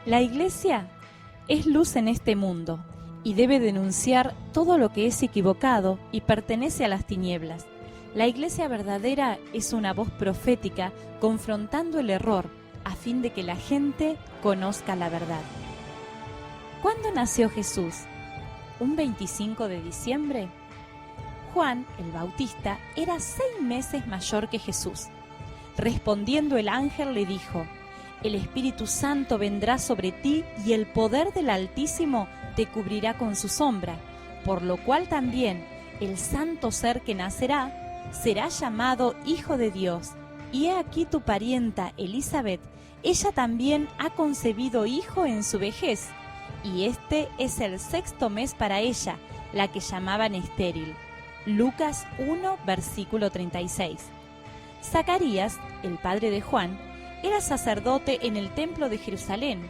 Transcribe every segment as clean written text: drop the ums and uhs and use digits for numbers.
La Iglesia es luz en este mundo y debe denunciar todo lo que es equivocado y pertenece a las tinieblas. La Iglesia verdadera es una voz profética confrontando el error a fin de que la gente conozca la verdad. ¿Cuándo nació Jesús? ¿Un 25 de diciembre? Juan, el Bautista, era 6 meses mayor que Jesús. Respondiendo el ángel le dijo: el Espíritu Santo vendrá sobre ti y el poder del Altísimo te cubrirá con su sombra, por lo cual también el santo ser que nacerá será llamado Hijo de Dios. Y he aquí tu parienta Elisabet, ella también ha concebido hijo en su vejez, y este es el 6º mes para ella, la que llamaban estéril. Lucas 1, versículo 36. Zacarías, el padre de Juan, era sacerdote en el templo de Jerusalén.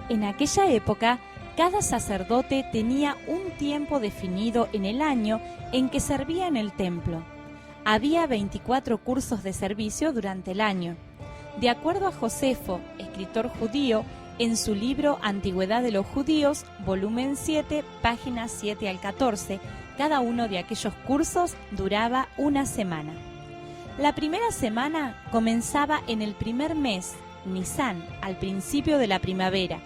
En aquella época, cada sacerdote tenía un tiempo definido en el año en que servía en el templo. Había 24 cursos de servicio durante el año. De acuerdo a Josefo, escritor judío, en su libro Antigüedad de los Judíos, volumen 7, páginas 7 al 14, cada uno de aquellos cursos duraba una semana. La primera semana comenzaba en el primer mes, Nisán, al principio de la primavera,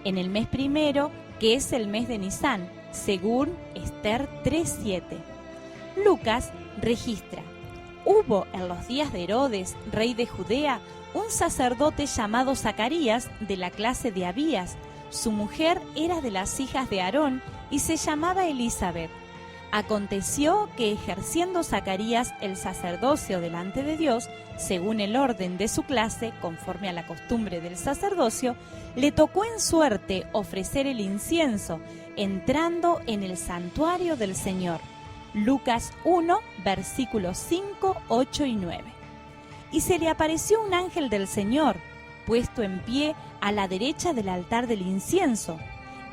en el mes primero, que es el mes de Nisán, según Esther 3:7. Lucas registra: hubo en los días de Herodes, rey de Judea, un sacerdote llamado Zacarías, de la clase de Abías. Su mujer era de las hijas de Aarón y se llamaba Elisabet. Aconteció que ejerciendo Zacarías el sacerdocio delante de Dios, según el orden de su clase, conforme a la costumbre del sacerdocio, le tocó en suerte ofrecer el incienso, entrando en el santuario del Señor. Lucas 1, versículos 5, 8 y 9. Y se le apareció un ángel del Señor, puesto en pie a la derecha del altar del incienso,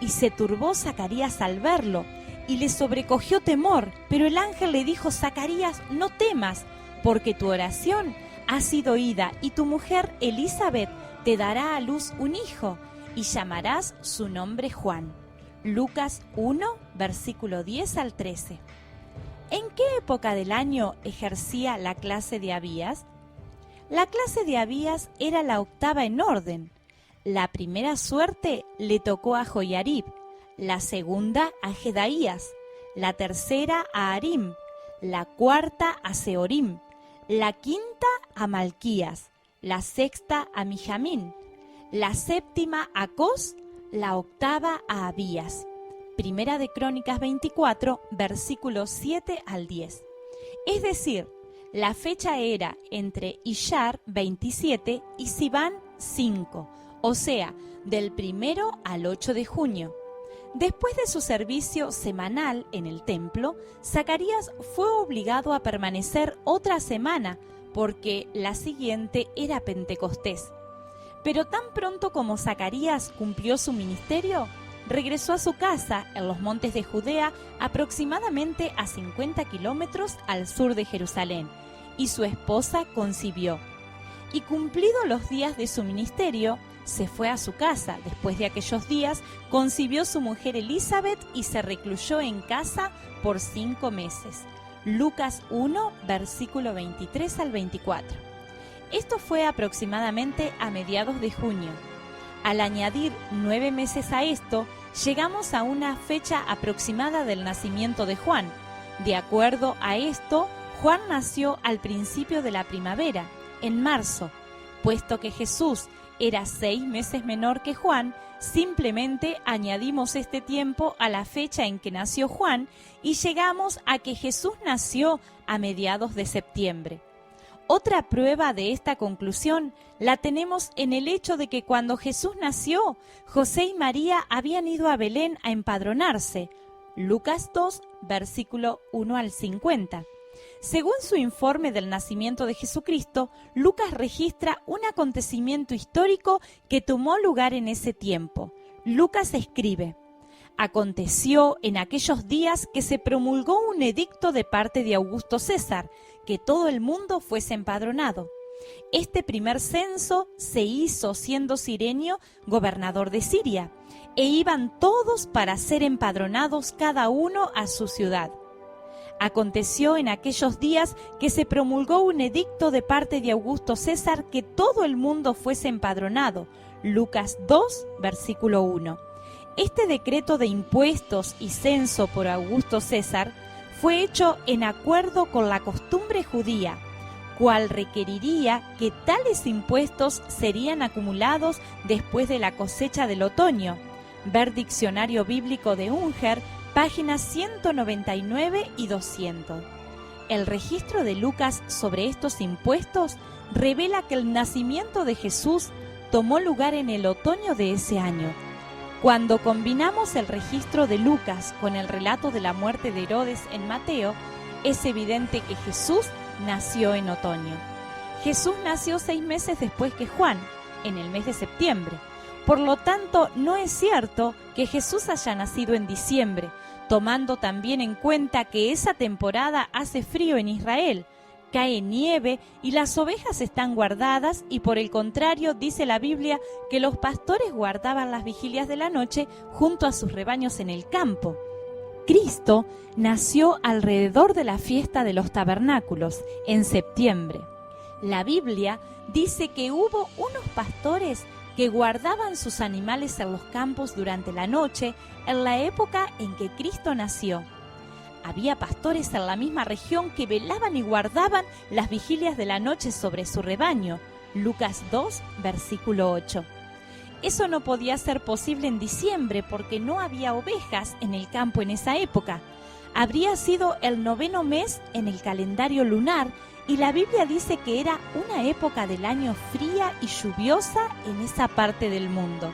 y se turbó Zacarías al verlo, y le sobrecogió temor, pero el ángel le dijo: Zacarías, no temas, porque tu oración ha sido oída, y tu mujer Elisabet te dará a luz un hijo, y llamarás su nombre Juan. Lucas 1, versículo 10 al 13. ¿En qué época del año ejercía la clase de Abías? La clase de Abías era la 8ª en orden. La primera suerte le tocó a Joiarib, la segunda a Jedaías, la tercera a Arim, la cuarta a Seorim, la quinta a Malquías, la sexta a Mijamín, la séptima a Cos, la 8ª a Abías. Primera de Crónicas 24, versículos 7 al 10. Es decir, la fecha era entre Iyar 27 y Sivan 5, o sea, del 1 al 8 de junio. Después de su servicio semanal en el templo, Zacarías fue obligado a permanecer otra semana porque la siguiente era Pentecostés. Pero tan pronto como Zacarías cumplió su ministerio, regresó a su casa en los montes de Judea, aproximadamente a 50 kilómetros al sur de Jerusalén, y su esposa concibió. Y cumplidos los días de su ministerio, se fue a su casa. Después de aquellos días, concibió su mujer Elisabet y se recluyó en casa por 5 meses. Lucas 1, versículo 23 al 24. Esto fue aproximadamente a mediados de junio. Al añadir 9 meses a esto, llegamos a una fecha aproximada del nacimiento de Juan. De acuerdo a esto, Juan nació al principio de la primavera, en marzo. Puesto que Jesús era 6 meses menor que Juan, simplemente añadimos este tiempo a la fecha en que nació Juan y llegamos a que Jesús nació a mediados de septiembre. Otra prueba de esta conclusión la tenemos en el hecho de que cuando Jesús nació, José y María habían ido a Belén a empadronarse. Lucas 2, versículo 1 al 50. Según su informe del nacimiento de Jesucristo, Lucas registra un acontecimiento histórico que tomó lugar en ese tiempo. Lucas escribe: aconteció en aquellos días que se promulgó un edicto de parte de Augusto César, que todo el mundo fuese empadronado. Este primer censo se hizo siendo Cirenio gobernador de Siria, e iban todos para ser empadronados cada uno a su ciudad. Aconteció en aquellos días que se promulgó un edicto de parte de Augusto César que todo el mundo fuese empadronado. Lucas 2, versículo 1. Este decreto de impuestos y censo por Augusto César fue hecho en acuerdo con la costumbre judía, cual requeriría que tales impuestos serían acumulados después de la cosecha del otoño. Ver Diccionario Bíblico de Unger, páginas 199 y 200. El registro de Lucas sobre estos impuestos revela que el nacimiento de Jesús tomó lugar en el otoño de ese año. Cuando combinamos el registro de Lucas con el relato de la muerte de Herodes en Mateo, es evidente que Jesús nació en otoño. Jesús nació 6 meses después que Juan, en el mes de septiembre. Por lo tanto, no es cierto que Jesús haya nacido en diciembre, tomando también en cuenta que esa temporada hace frío en Israel, cae nieve y las ovejas están guardadas, y por el contrario dice la Biblia que los pastores guardaban las vigilias de la noche junto a sus rebaños en el campo. Cristo nació alrededor de la fiesta de los tabernáculos, en septiembre. La Biblia dice que hubo unos pastores que guardaban sus animales en los campos durante la noche en la época en que Cristo nació. Había pastores en la misma región que velaban y guardaban las vigilias de la noche sobre su rebaño. Lucas 2, versículo 8. Eso no podía ser posible en diciembre porque no había ovejas en el campo en esa época. Habría sido el 9º mes en el calendario lunar, y la Biblia dice que era una época del año fría y lluviosa en esa parte del mundo.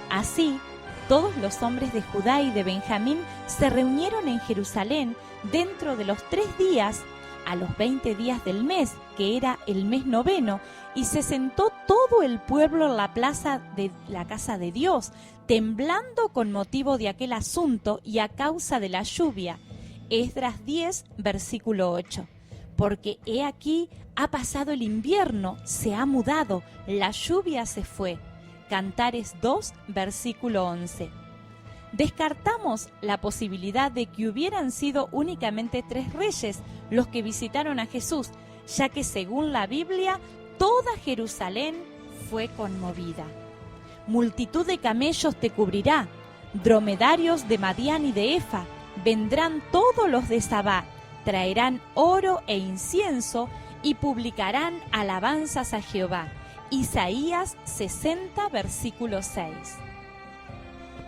Así, todos los hombres de Judá y de Benjamín se reunieron en Jerusalén dentro de los 3 días, a los 20 días del mes, que era el mes 9, y se sentó todo el pueblo en la plaza de la casa de Dios, temblando con motivo de aquel asunto y a causa de la lluvia. Esdras 10, versículo 8. Porque he aquí, ha pasado el invierno, se ha mudado, la lluvia se fue. Cantares 2, versículo 11. Descartamos la posibilidad de que hubieran sido únicamente 3 reyes los que visitaron a Jesús, ya que según la Biblia, toda Jerusalén fue conmovida. Multitud de camellos te cubrirá, dromedarios de Madián y de Efa, vendrán todos los de Sabá, traerán oro e incienso y publicarán alabanzas a Jehová. Isaías 60, versículo 6.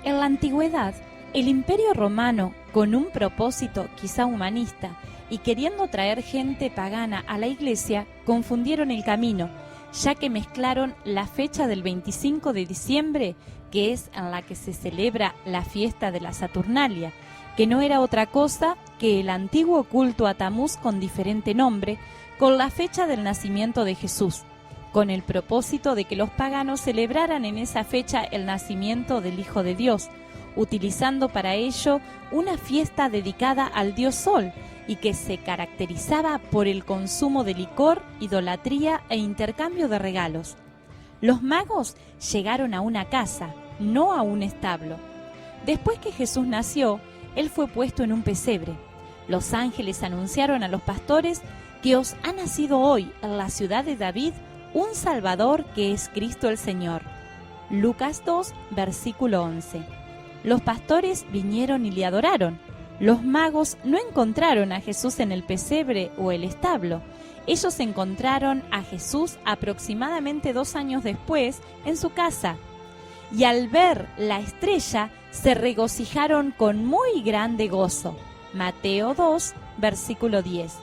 En la antigüedad, el Imperio Romano, con un propósito quizá humanista y queriendo traer gente pagana a la iglesia, confundieron el camino, ya que mezclaron la fecha del 25 de diciembre, que es en la que se celebra la fiesta de la Saturnalia, que no era otra cosa que el antiguo culto a Tamuz con diferente nombre, con la fecha del nacimiento de Jesús, con el propósito de que los paganos celebraran en esa fecha el nacimiento del Hijo de Dios, utilizando para ello una fiesta dedicada al dios Sol y que se caracterizaba por el consumo de licor, idolatría e intercambio de regalos. Los magos llegaron a una casa, no a un establo. Después que Jesús nació, Él fue puesto en un pesebre. Los ángeles anunciaron a los pastores que os ha nacido hoy en la ciudad de David un Salvador que es Cristo el Señor. Lucas 2, versículo 11. Los pastores vinieron y le adoraron. Los magos no encontraron a Jesús en el pesebre o el establo. Ellos encontraron a Jesús aproximadamente 2 años después en su casa. Y al ver la estrella, se regocijaron con muy grande gozo. Mateo 2, versículo 10.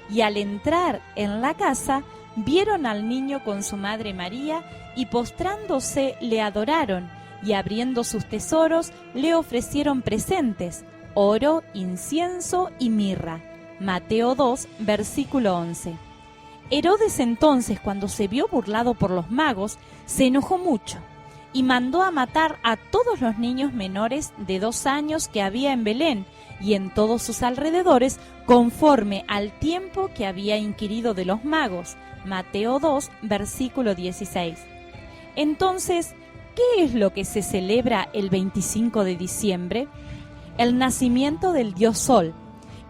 Y al entrar en la casa, vieron al niño con su madre María, y postrándose le adoraron, y abriendo sus tesoros le ofrecieron presentes, oro, incienso y mirra. Mateo 2, versículo 11. Herodes entonces, cuando se vio burlado por los magos, se enojó mucho, y mandó a matar a todos los niños menores de 2 años que había en Belén y en todos sus alrededores, conforme al tiempo que había inquirido de los magos. Mateo 2, versículo 16. Entonces, ¿qué es lo que se celebra el 25 de diciembre? El nacimiento del dios Sol.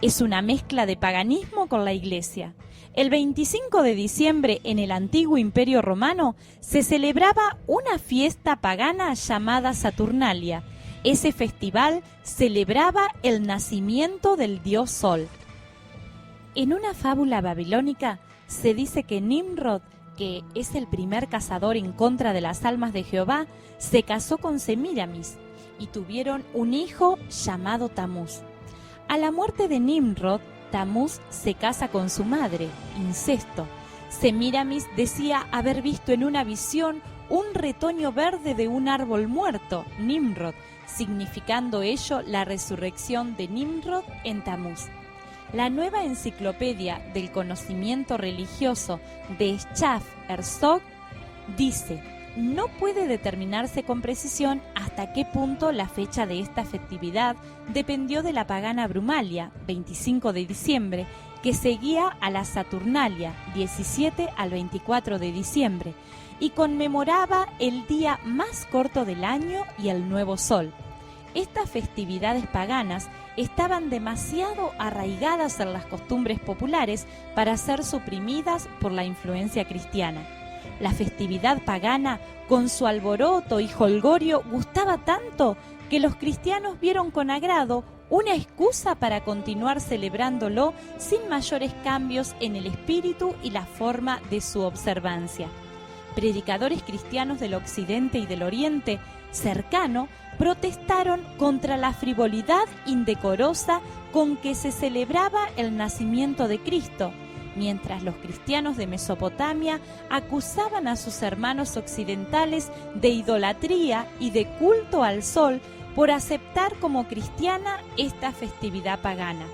Es una mezcla de paganismo con la Iglesia. El 25 de diciembre en el antiguo Imperio Romano se celebraba una fiesta pagana llamada Saturnalia. Ese festival celebraba el nacimiento del dios Sol. En una fábula babilónica se dice que Nimrod, que es el primer cazador en contra de las almas de Jehová, se casó con Semíramis y tuvieron un hijo llamado Tamuz. A la muerte de Nimrod, Tamuz se casa con su madre, incesto. Semíramis decía haber visto en una visión un retoño verde de un árbol muerto, Nimrod, significando ello la resurrección de Nimrod en Tamuz. La nueva enciclopedia del conocimiento religioso de Schaff Herzog dice: no puede determinarse con precisión hasta qué punto la fecha de esta festividad dependió de la pagana Brumalia, 25 de diciembre, que seguía a la Saturnalia, 17 al 24 de diciembre, y conmemoraba el día más corto del año y el nuevo sol. Estas festividades paganas estaban demasiado arraigadas en las costumbres populares para ser suprimidas por la influencia cristiana. La festividad pagana, con su alboroto y jolgorio, gustaba tanto que los cristianos vieron con agrado una excusa para continuar celebrándolo sin mayores cambios en el espíritu y la forma de su observancia. Predicadores cristianos del Occidente y del Oriente cercano protestaron contra la frivolidad indecorosa con que se celebraba el nacimiento de Cristo, mientras los cristianos de Mesopotamia acusaban a sus hermanos occidentales de idolatría y de culto al sol por aceptar como cristiana esta festividad pagana.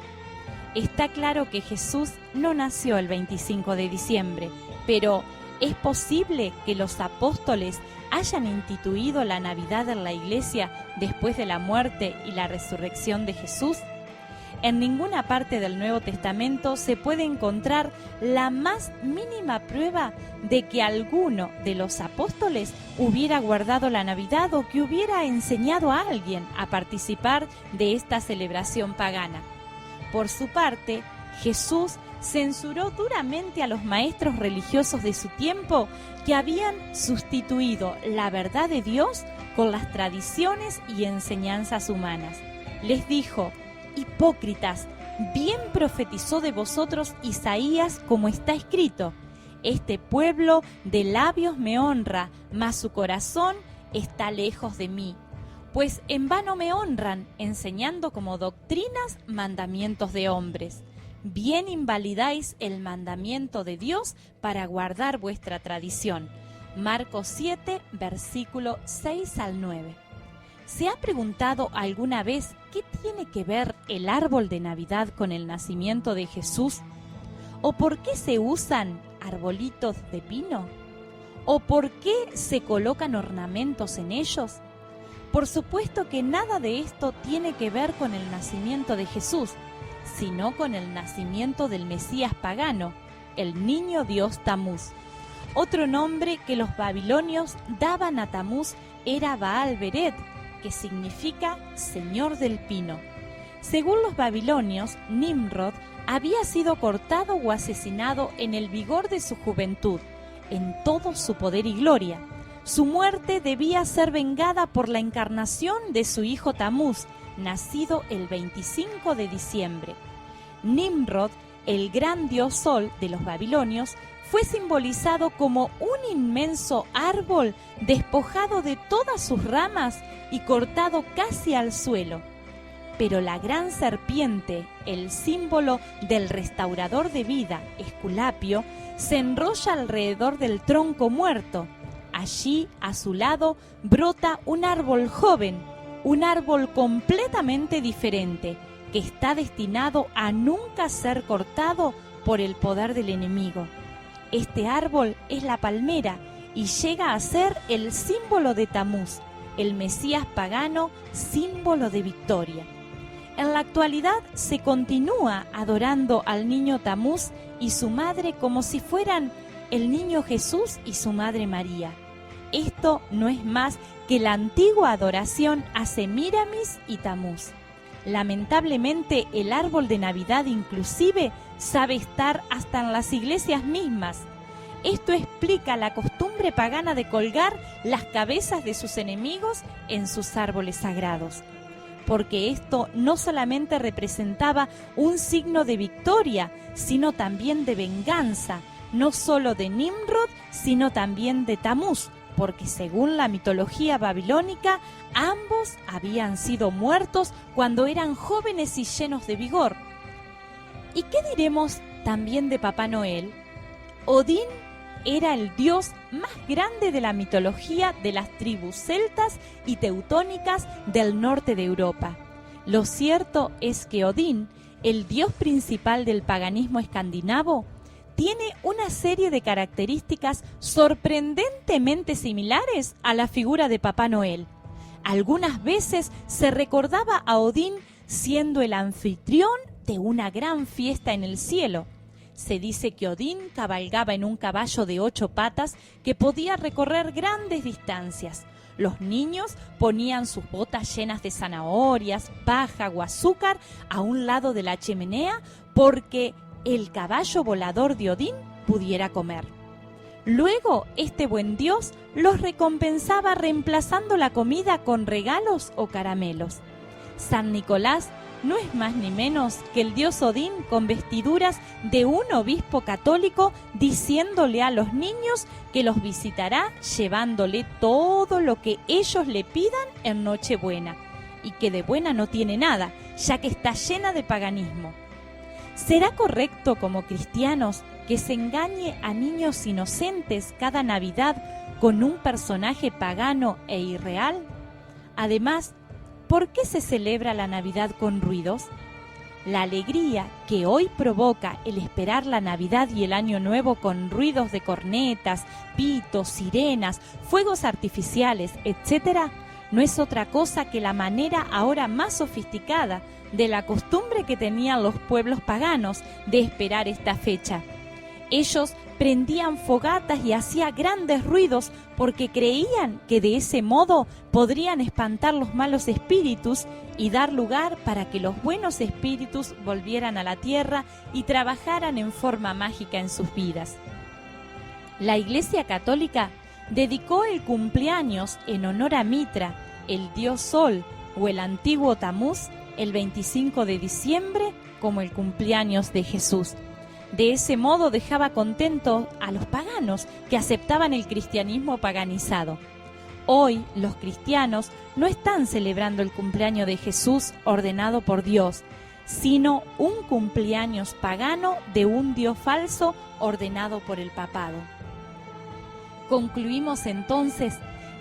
Está claro que Jesús no nació el 25 de diciembre, pero ¿es posible que los apóstoles hayan instituido la Navidad en la Iglesia después de la muerte y la resurrección de Jesús? En ninguna parte del Nuevo Testamento se puede encontrar la más mínima prueba de que alguno de los apóstoles hubiera guardado la Navidad o que hubiera enseñado a alguien a participar de esta celebración pagana. Por su parte, Jesús censuró duramente a los maestros religiosos de su tiempo que habían sustituido la verdad de Dios con las tradiciones y enseñanzas humanas. Les dijo: hipócritas, bien profetizó de vosotros Isaías, como está escrito: este pueblo de labios me honra, mas su corazón está lejos de mí. Pues en vano me honran, enseñando como doctrinas mandamientos de hombres. Bien invalidáis el mandamiento de Dios para guardar vuestra tradición. Marcos 7, versículo 6 al 9. ¿Se ha preguntado alguna vez qué tiene que ver el árbol de Navidad con el nacimiento de Jesús? ¿O por qué se usan arbolitos de pino? ¿O por qué se colocan ornamentos en ellos? Por supuesto que nada de esto tiene que ver con el nacimiento de Jesús, sino con el nacimiento del Mesías pagano, el niño Dios Tamuz. Otro nombre que los babilonios daban a Tamuz era Baal-Beret, que significa Señor del Pino. Según los babilonios, Nimrod había sido cortado o asesinado en el vigor de su juventud, en todo su poder y gloria. Su muerte debía ser vengada por la encarnación de su hijo Tamuz, nacido el 25 de diciembre. Nimrod, el gran dios Sol de los babilonios, fue simbolizado como un inmenso árbol despojado de todas sus ramas y cortado casi al suelo. Pero la gran serpiente, el símbolo del restaurador de vida, Esculapio, se enrolla alrededor del tronco muerto. Allí, a su lado, brota un árbol joven, un árbol completamente diferente, que está destinado a nunca ser cortado por el poder del enemigo. Este árbol es la palmera, y llega a ser el símbolo de Tamuz, el Mesías pagano, símbolo de victoria. En la actualidad se continúa adorando al niño Tamuz y su madre como si fueran el niño Jesús y su madre María. Esto no es más que la antigua adoración a Semíramis y Tamuz. Lamentablemente, el árbol de Navidad inclusive sabe estar hasta en las iglesias mismas. Esto explica la costumbre pagana de colgar las cabezas de sus enemigos en sus árboles sagrados, porque esto no solamente representaba un signo de victoria, sino también de venganza, no solo de Nimrod, sino también de Tamuz, porque según la mitología babilónica, ambos habían sido muertos cuando eran jóvenes y llenos de vigor. ¿Y qué diremos también de Papá Noel? Odín era el dios más grande de la mitología de las tribus celtas y teutónicas del norte de Europa. Lo cierto es que Odín, el dios principal del paganismo escandinavo, tiene una serie de características sorprendentemente similares a la figura de Papá Noel. Algunas veces se recordaba a Odín siendo el anfitrión de una gran fiesta en el cielo. Se dice que Odín cabalgaba en un caballo de 8 patas que podía recorrer grandes distancias. Los niños ponían sus botas llenas de zanahorias, paja o azúcar a un lado de la chimenea porque el caballo volador de Odín pudiera comer. Luego, este buen dios los recompensaba reemplazando la comida con regalos o caramelos. San Nicolás no es más ni menos que el dios Odín con vestiduras de un obispo católico diciéndole a los niños que los visitará llevándole todo lo que ellos le pidan en Nochebuena, y que de buena no tiene nada, ya que está llena de paganismo. ¿Será correcto como cristianos que se engañe a niños inocentes cada Navidad con un personaje pagano e irreal? Además, ¿por qué se celebra la Navidad con ruidos? La alegría que hoy provoca el esperar la Navidad y el Año Nuevo con ruidos de cornetas, pitos, sirenas, fuegos artificiales, etc., no es otra cosa que la manera ahora más sofisticada de la costumbre que tenían los pueblos paganos de esperar esta fecha. Ellos prendían fogatas y hacían grandes ruidos porque creían que de ese modo podrían espantar los malos espíritus y dar lugar para que los buenos espíritus volvieran a la tierra y trabajaran en forma mágica en sus vidas. La Iglesia Católica dedicó el cumpleaños en honor a Mitra, el dios Sol, o el antiguo Tamuz, el 25 de diciembre, como el cumpleaños de Jesús. De ese modo dejaba contentos a los paganos que aceptaban el cristianismo paganizado. Hoy los cristianos no están celebrando el cumpleaños de Jesús ordenado por Dios, sino un cumpleaños pagano de un dios falso ordenado por el papado. Concluimos entonces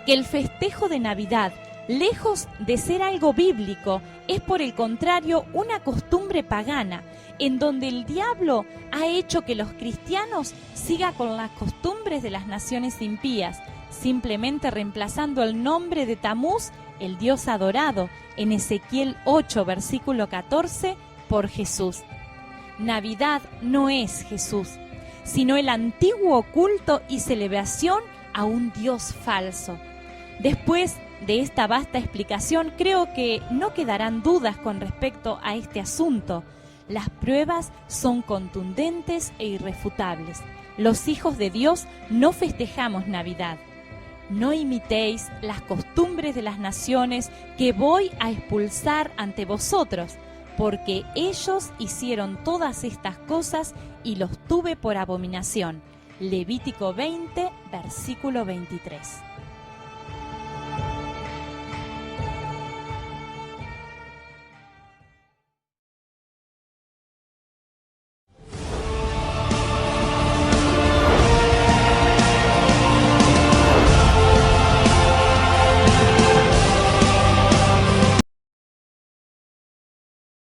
que el festejo de Navidad, lejos de ser algo bíblico, es por el contrario una costumbre pagana, en donde el diablo ha hecho que los cristianos sigan con las costumbres de las naciones impías, simplemente reemplazando el nombre de Tamuz, el dios adorado, en Ezequiel 8, versículo 14, por Jesús. Navidad no es Jesús, sino el antiguo culto y celebración a un dios falso. Después de esta vasta explicación, creo que no quedarán dudas con respecto a este asunto. Las pruebas son contundentes e irrefutables. Los hijos de Dios no festejamos Navidad. No imitéis las costumbres de las naciones que voy a expulsar ante vosotros, porque ellos hicieron todas estas cosas y los tuve por abominación. Levítico 20, versículo 23.